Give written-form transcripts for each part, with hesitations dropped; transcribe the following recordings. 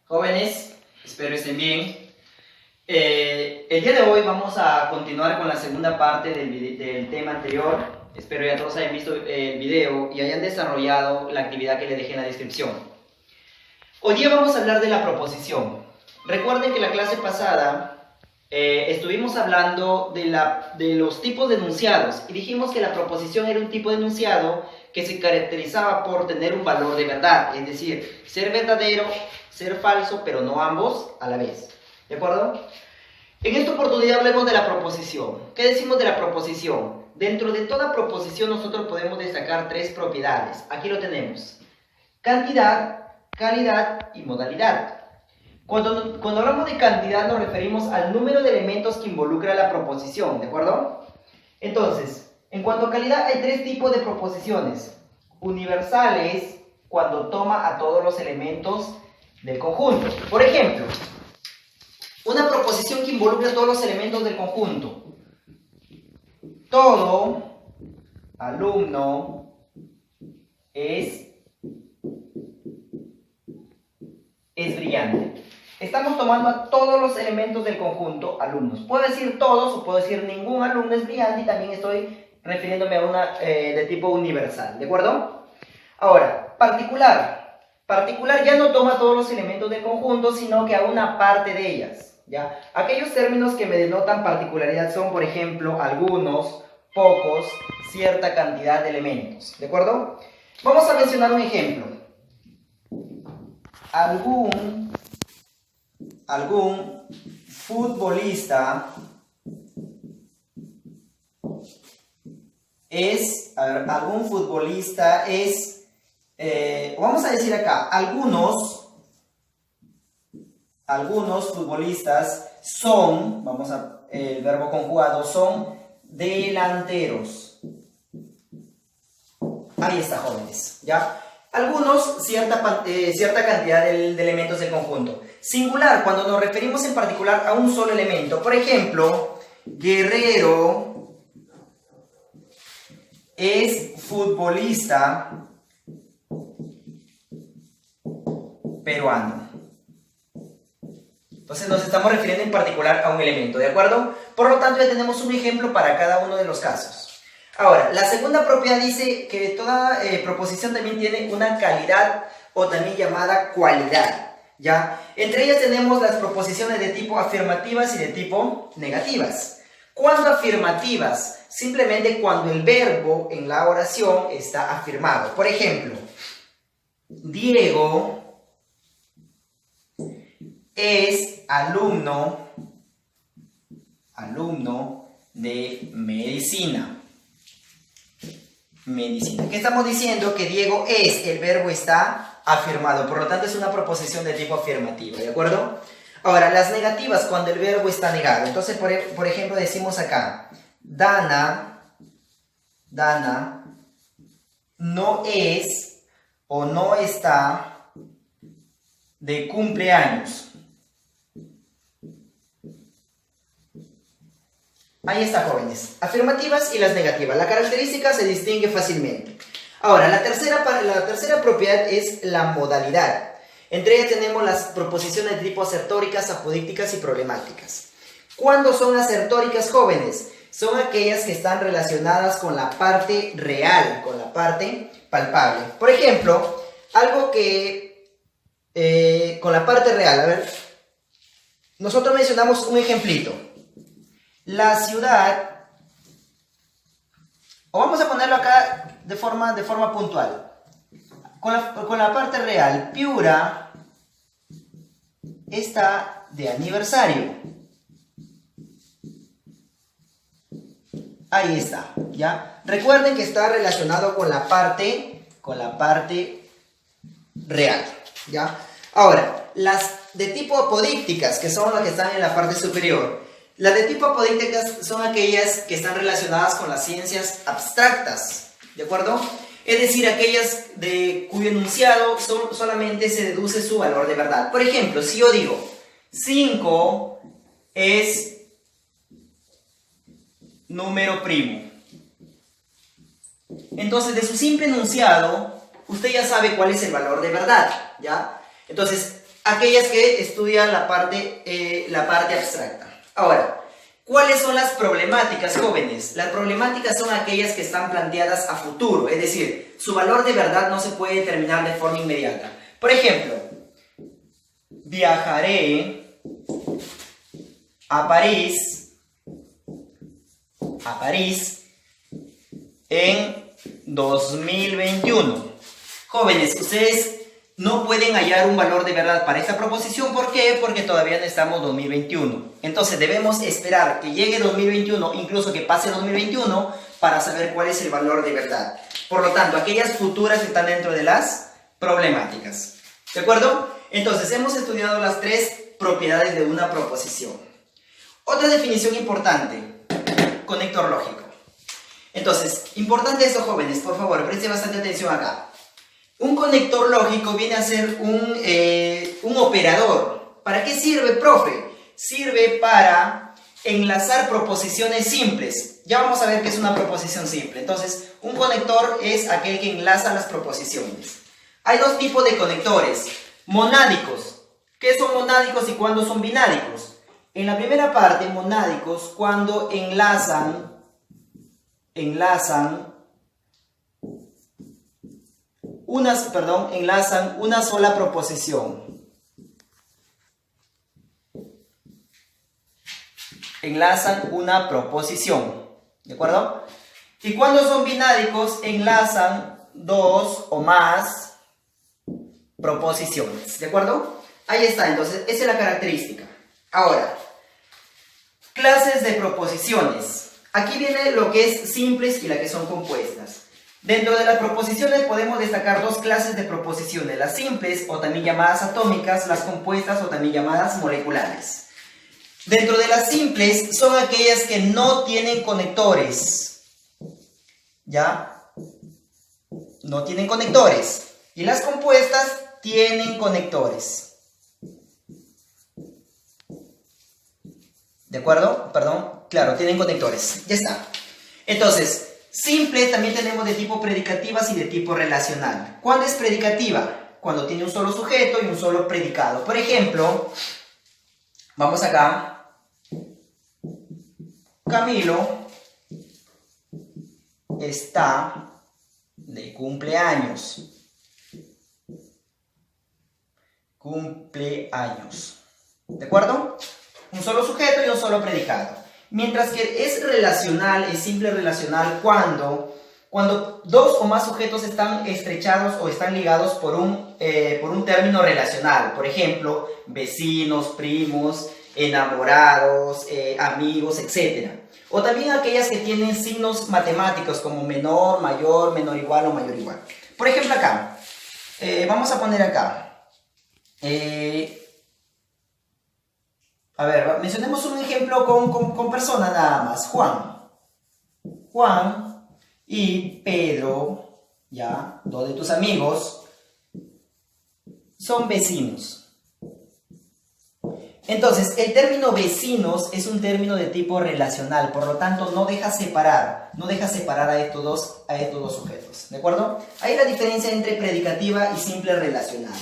Jóvenes, espero estén bien. El día de hoy vamos a continuar con la segunda parte del tema anterior. Espero ya todos hayan visto el video y hayan desarrollado la actividad que les dejé en la descripción. Hoy día vamos a hablar de la proposición. Recuerden que la clase pasada estuvimos hablando de los tipos de enunciados y dijimos que la proposición era un tipo de enunciado que se caracterizaba por tener un valor de verdad, es decir, ser verdadero, ser falso, pero no ambos a la vez. ¿De acuerdo? En esta oportunidad hablemos de la proposición. ¿Qué decimos de la proposición? Dentro de toda proposición nosotros podemos destacar tres propiedades. Aquí lo tenemos: cantidad, calidad y modalidad. Cuando hablamos de cantidad nos referimos al número de elementos que involucra la proposición, ¿de acuerdo? Entonces, en cuanto a calidad hay tres tipos de proposiciones. Universales, cuando toma a todos los elementos del conjunto. Por ejemplo, una proposición que involucra todos los elementos del conjunto. Todo alumno es brillante. Estamos tomando a todos los elementos del conjunto alumnos. Puedo decir todos o puedo decir ningún alumno es brillante y también estoy refiriéndome a una de tipo universal, ¿de acuerdo? Ahora, particular. Particular ya no toma todos los elementos del conjunto, sino que a una parte de ellas, ¿ya? Aquellos términos que me denotan particularidad son, por ejemplo, algunos, pocos, cierta cantidad de elementos, ¿de acuerdo? Vamos a mencionar un ejemplo. Algún futbolista vamos a decir acá, algunos futbolistas son, el verbo conjugado, son delanteros. Ahí está, jóvenes, ¿ya? Algunos, cierta cantidad de elementos del conjunto. Singular, cuando nos referimos en particular a un solo elemento. Por ejemplo, Guerrero es futbolista peruano. Entonces nos estamos refiriendo en particular a un elemento, ¿de acuerdo? Por lo tanto, ya tenemos un ejemplo para cada uno de los casos. Ahora, la segunda propiedad dice que toda proposición también tiene una calidad o también llamada cualidad, ¿ya? Entre ellas tenemos las proposiciones de tipo afirmativas y de tipo negativas. ¿Cuándo afirmativas? Simplemente cuando el verbo en la oración está afirmado. Por ejemplo, Diego es alumno de medicina. ¿Qué estamos diciendo? Que Diego es, el verbo está afirmado, por lo tanto es una proposición de tipo afirmativo, ¿de acuerdo? Ahora, las negativas, cuando el verbo está negado. Entonces, por ejemplo, decimos acá, Dana no es o no está de cumpleaños. Ahí está, jóvenes. Afirmativas y las negativas. La característica se distingue fácilmente. Ahora, la tercera propiedad es la modalidad. Entre ellas tenemos las proposiciones de tipo asertóricas, apodícticas y problemáticas. ¿Cuándo son asertóricas, jóvenes? Son aquellas que están relacionadas con la parte real, con la parte palpable. Por ejemplo, algo que con la parte real, a ver, nosotros mencionamos un ejemplito. La ciudad, o vamos a ponerlo acá de forma puntual, con la parte real, Piura está de aniversario. Ahí está, ¿ya? Recuerden que está relacionado con la parte real, ¿ya? Ahora, las de tipo apodícticas, que son las que están en la parte superior. Las de tipo apodícticas son aquellas que están relacionadas con las ciencias abstractas, ¿de acuerdo? Es decir, aquellas de cuyo enunciado solamente se deduce su valor de verdad. Por ejemplo, si yo digo 5 es número primo, entonces de su simple enunciado usted ya sabe cuál es el valor de verdad, ¿ya? Entonces, aquellas que estudian la parte abstracta. Ahora, ¿cuáles son las problemáticas, jóvenes? Las problemáticas son aquellas que están planteadas a futuro, es decir, su valor de verdad no se puede determinar de forma inmediata. Por ejemplo, viajaré a París en 2021. Jóvenes, ustedes no pueden hallar un valor de verdad para esta proposición. ¿Por qué? Porque todavía no estamos en 2021. Entonces debemos esperar que llegue 2021, incluso que pase 2021, para saber cuál es el valor de verdad. Por lo tanto, aquellas futuras están dentro de las problemáticas. ¿De acuerdo? Entonces, hemos estudiado las tres propiedades de una proposición. Otra definición importante, conector lógico. Entonces, importante esto, jóvenes, por favor, presten bastante atención acá. Un conector lógico viene a ser un operador. ¿Para qué sirve, profe? Sirve para enlazar proposiciones simples. Ya vamos a ver qué es una proposición simple. Entonces, un conector es aquel que enlaza las proposiciones. Hay dos tipos de conectores. Monádicos. ¿Qué son monádicos y cuándo son binádicos? En la primera parte, monádicos, cuando enlazan una sola proposición. Enlazan una proposición. ¿De acuerdo? Y cuando son binádicos, enlazan dos o más proposiciones. ¿De acuerdo? Ahí está, entonces, esa es la característica. Ahora, clases de proposiciones. Aquí viene lo que es simples y la que son compuestas. Dentro de las proposiciones podemos destacar dos clases de proposiciones, las simples o también llamadas atómicas, las compuestas o también llamadas moleculares. Dentro de las simples son aquellas que no tienen conectores, ¿ya? No tienen conectores. Y las compuestas tienen conectores. ¿De acuerdo? Perdón, claro, tienen conectores. Ya está. Entonces, simples también tenemos de tipo predicativas y de tipo relacional. ¿Cuándo es predicativa? Cuando tiene un solo sujeto y un solo predicado. Por ejemplo, vamos acá. Camilo está de cumpleaños. Cumpleaños. ¿De acuerdo? Un solo sujeto y un solo predicado. Mientras que es relacional, es simple relacional cuando dos o más sujetos están estrechados o están ligados por un término relacional. Por ejemplo, vecinos, primos, enamorados, amigos, etc. O también aquellas que tienen signos matemáticos como menor, mayor, menor igual o mayor igual. Por ejemplo acá, vamos a poner acá. A ver, mencionemos un ejemplo con persona nada más. Juan y Pedro, ya, dos de tus amigos, son vecinos. Entonces, el término vecinos es un término de tipo relacional, por lo tanto no deja separar a estos dos sujetos, ¿de acuerdo? Hay la diferencia entre predicativa y simple relacional.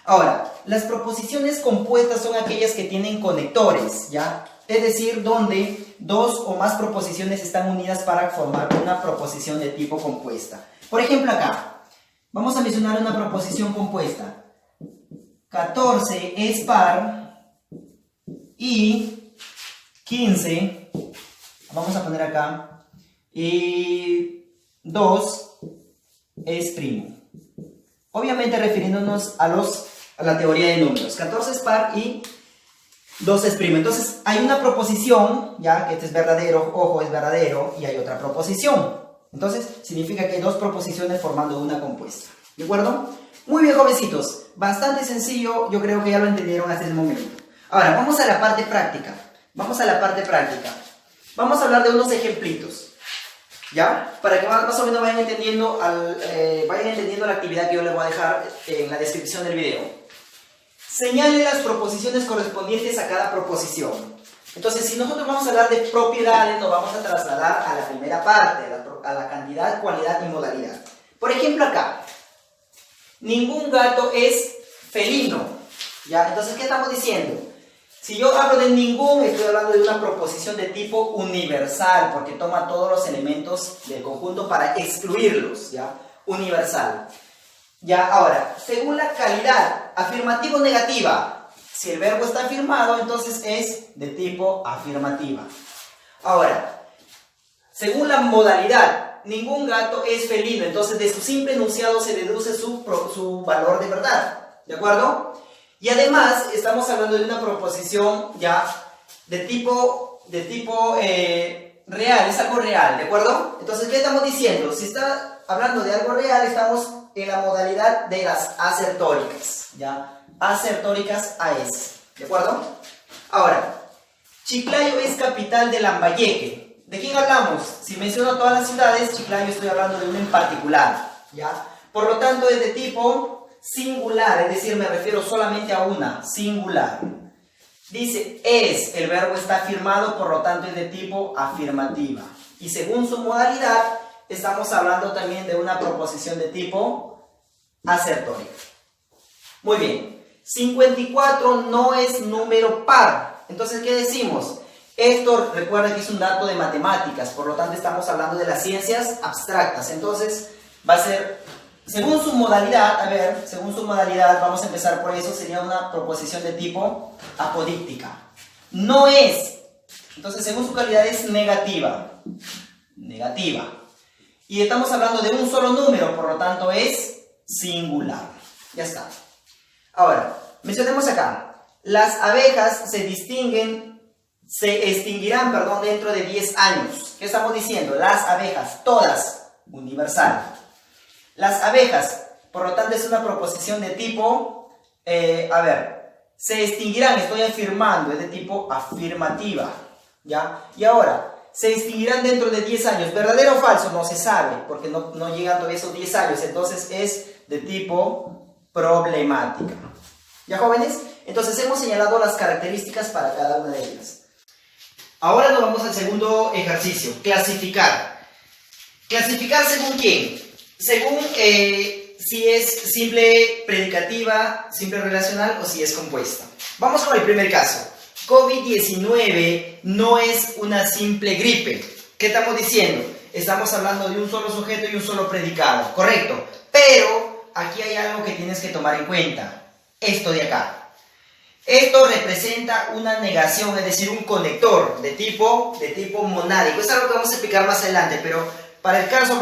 Ahora, las proposiciones compuestas son aquellas que tienen conectores, ¿ya? Es decir, donde dos o más proposiciones están unidas para formar una proposición de tipo compuesta. Por ejemplo, acá, vamos a mencionar una proposición compuesta. 14 es par y 15, vamos a poner acá, y 2 es primo. Obviamente refiriéndonos a la teoría de números. 14 es par y 2 es primo. Entonces hay una proposición, ya que este es verdadero, ojo, es verdadero, y hay otra proposición. Entonces significa que hay dos proposiciones formando una compuesta. ¿De acuerdo? Muy bien, jovencitos. Bastante sencillo, yo creo que ya lo entendieron hasta el momento. Ahora, vamos a la parte práctica. Vamos a hablar de unos ejemplitos, ¿ya? Para que más o menos vayan entendiendo la actividad que yo les voy a dejar en la descripción del video. Señale las proposiciones correspondientes a cada proposición. Entonces, si nosotros vamos a hablar de propiedades, nos vamos a trasladar a la primera parte, a la cantidad, cualidad y modalidad. Por ejemplo, acá. Ningún gato es felino. ¿Ya? Entonces, ¿qué estamos diciendo? Si yo hablo de ningún, estoy hablando de una proposición de tipo universal, porque toma todos los elementos del conjunto para excluirlos, ¿ya? Universal. Ya, ahora, según la calidad, afirmativa o negativa. Si el verbo está afirmado, entonces es de tipo afirmativa. Ahora, según la modalidad, ningún gato es felino, entonces de su simple enunciado se deduce su valor de verdad, ¿de acuerdo? Y además, estamos hablando de una proposición ya de tipo real, es algo real, ¿de acuerdo? Entonces, ¿qué estamos diciendo? Si está hablando de algo real, estamos en la modalidad de las asertóricas, ¿ya? Asertóricas AES, ¿de acuerdo? Ahora, Chiclayo es capital de Lambayeque. ¿De quién hablamos? Si menciono todas las ciudades, Chiclayo estoy hablando de una en particular, ¿ya? Por lo tanto, es de tipo singular, es decir, me refiero solamente a una, singular. Dice es, el verbo está afirmado, por lo tanto es de tipo afirmativa. Y según su modalidad, estamos hablando también de una proposición de tipo asertórica. Muy bien, 54 no es número par. Entonces, ¿qué decimos? Esto recuerda que es un dato de matemáticas, por lo tanto estamos hablando de las ciencias abstractas. Entonces, va a ser, según su modalidad, a ver, según su modalidad, vamos a empezar por eso, sería una proposición de tipo apodíctica. No es, entonces según su calidad es negativa. Negativa. Y estamos hablando de un solo número, por lo tanto es singular. Ya está. Ahora, mencionemos acá. Las abejas se extinguirán, dentro de 10 años. ¿Qué estamos diciendo? Las abejas, todas, universal. Las abejas, por lo tanto, es una proposición de tipo, se extinguirán, estoy afirmando, es de tipo afirmativa, ¿ya? Y ahora, se extinguirán dentro de 10 años, ¿verdadero o falso? No se sabe, porque no llegan todavía esos 10 años, entonces es de tipo problemática. ¿Ya, jóvenes? Entonces hemos señalado las características para cada una de ellas. Ahora nos vamos al segundo ejercicio, clasificar. ¿Clasificar según quién? Según si es simple predicativa, simple relacional o si es compuesta. Vamos con el primer caso. COVID-19 no es una simple gripe. ¿Qué estamos diciendo? Estamos hablando de un solo sujeto y un solo predicado, correcto. Pero aquí hay algo que tienes que tomar en cuenta. Esto de acá. Esto representa una negación, es decir, un conector de tipo monádico. Es algo que vamos a explicar más adelante, pero para el caso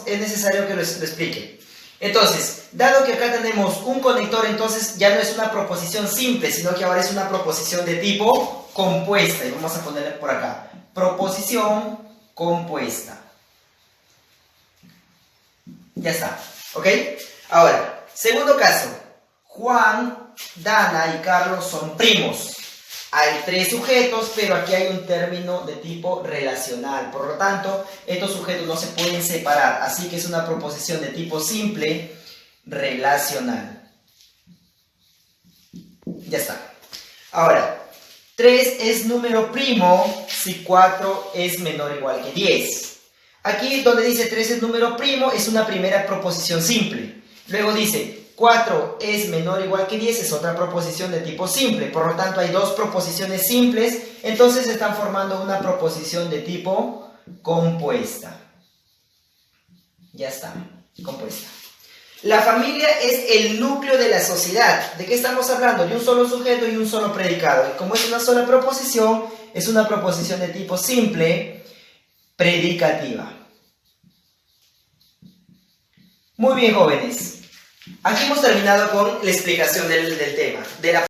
es necesario que lo explique. Entonces, dado que acá tenemos un conector, entonces ya no es una proposición simple, sino que ahora es una proposición de tipo compuesta. Y vamos a ponerle por acá. Proposición compuesta. Ya está, ¿ok? Ahora, segundo caso. Juan, Dana y Carlos son primos. Hay 3 sujetos, pero aquí hay un término de tipo relacional. Por lo tanto, estos sujetos no se pueden separar. Así que es una proposición de tipo simple relacional. Ya está. Ahora, 3 es número primo si 4 es menor o igual que 10. Aquí donde dice 3 es número primo es una primera proposición simple. Luego dice 4 es menor o igual que 10 es otra proposición de tipo simple. Por lo tanto, hay 2 proposiciones simples. Entonces, están formando una proposición de tipo compuesta. Ya está, compuesta. La familia es el núcleo de la sociedad. ¿De qué estamos hablando? De un solo sujeto y un solo predicado. Y como es una sola proposición, es una proposición de tipo simple, predicativa. Muy bien, jóvenes. Aquí hemos terminado con la explicación del tema, de la